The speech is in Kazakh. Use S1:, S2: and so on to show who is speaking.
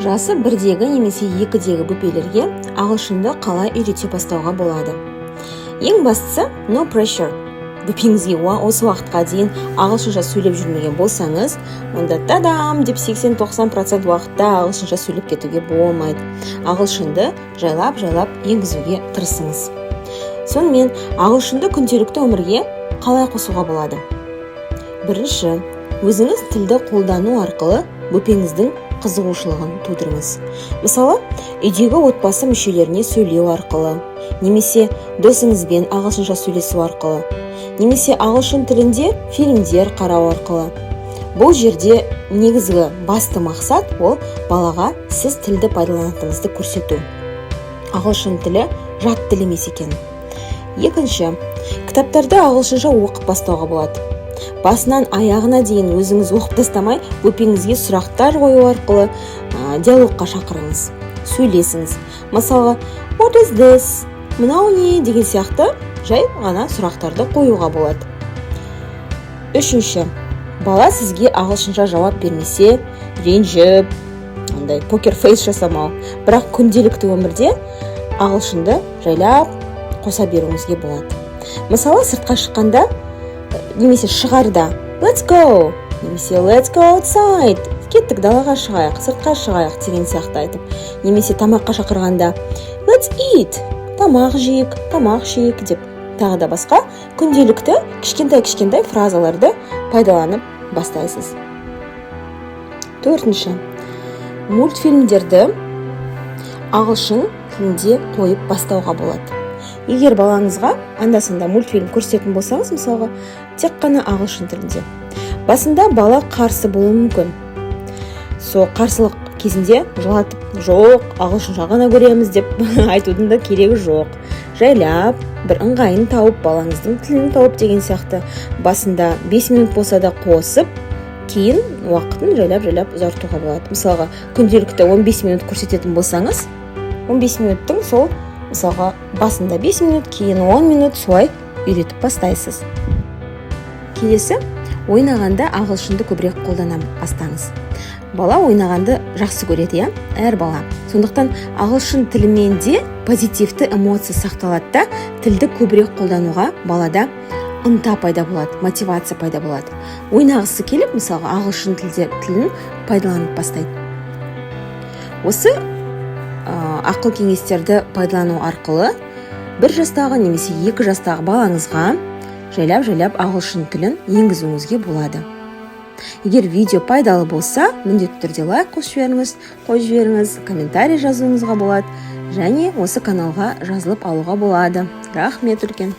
S1: Жасы бірдегі немесе екідегі бөпелерге ағылшынды қалай үйрете бастауға болады? Ең бастысы no pressure. Бөпеңізге осы уақытқа дейін ағылшынша сөйлеп жүрмеген болсаңыз, онда тадам деп 80-90% уақытта ағылшынша сөйлеп кетуге болмайды. Ағылшынды жайлап енгізуге тырысыңыз. Сонымен ағылшынды күнделікті өмірге қалай қосуға болады? Бірінші, өзіңіз тілді қолдану арқылы бөпеңіздің қызығушылығын тудырыңыз. Мысалы, үйдегі отбасы мүшелеріне сөйлеу арқылы, немесе досыңызбен ағылшынша сөйлесу арқылы, немесе ағылшын тілінде фильмдер қарау арқылы. Бұл жерде негізгі басты мақсат ол балаға сіз тілді пайдаланатыныңызды көрсету. Ағылшын тілі жат тіл емес екен. Екінші, кітаптарды ағылшынша оқып бастауға болады. Басынан аяғына дейін өзіңіз оқып тастамай, бөпеңізге сұрақтар қою арқылы диалогқа шақырыңыз, сөйлесіңіз. Мысалға, what is this? Мынау не? Деген сияқты жай ғана сұрақтарды қоюға болады. Үшінші, бала сізге ағылшынша жауап бермесе, ренжіп, покер фейс жасамау. Бірақ күнделікті өмірде ағылшынды жайлап қоса беруіңізге болады. Мысалы, сыртқа шыққанда немесе шығарда let's go, немесе let's go outside, кеттік далаға шығайық, сыртқа шығайық деген сияқты айтып, немесе тамаққа шақырғанда let's eat, тамақ жейік деп тағы да басқа күнделікті кішкентай фразаларды пайдаланып бастайсыз. Төртінші, мультфильмдерді ағылшын тілінде қойып бастауға болады. Егер балаңызға анда-санда мультфильм көрсететін болсаңыз, мысалға, тек қана ағылшын тілінде. Басында бала қарсы болуы мүмкін. Сол қарсылық кезінде жылатып, жоқ, ағылшынша ғана көреміз деп айтудың да керегі жоқ. Жайлап, бір ыңғайын тауып, балаңыздың тілін тауып деген сияқты басында 5 минут болса да қосып, кейін уақытын жайлап ұзартуға болады. Мысалға, күнделікті 15 минут көрсететін болсаңыз, 15 минуттың сол мысалға басында 5 минут, кейін 10 минут солай үйретіп бастайсыз. Келесі, ойнағанда ағылшынды көбірек қолдана бастаңыз. Бала ойнағанды жақсы көреді, әр бала. Сондықтан ағылшын тілімен де позитивті эмоция сақталады да, тілді көбірек қолдануға балада ынта пайда болады, мотивация пайда болады. Ойнағысы келіп, мысалға ағылшын тілін пайдаланып бастайды. Осы ақыл кеңестерді пайдалану арқылы 1 жастағы немесе 2 жастағы балаңызға жайлап ағылшын тілін енгізуіңізге болады. Егер видео пайдалы болса, міндетті түрде лайк қойып жіберіңіз, комментарий жазуыңызға болады, және осы каналға жазылып алуға болады. Рахмет үлкен.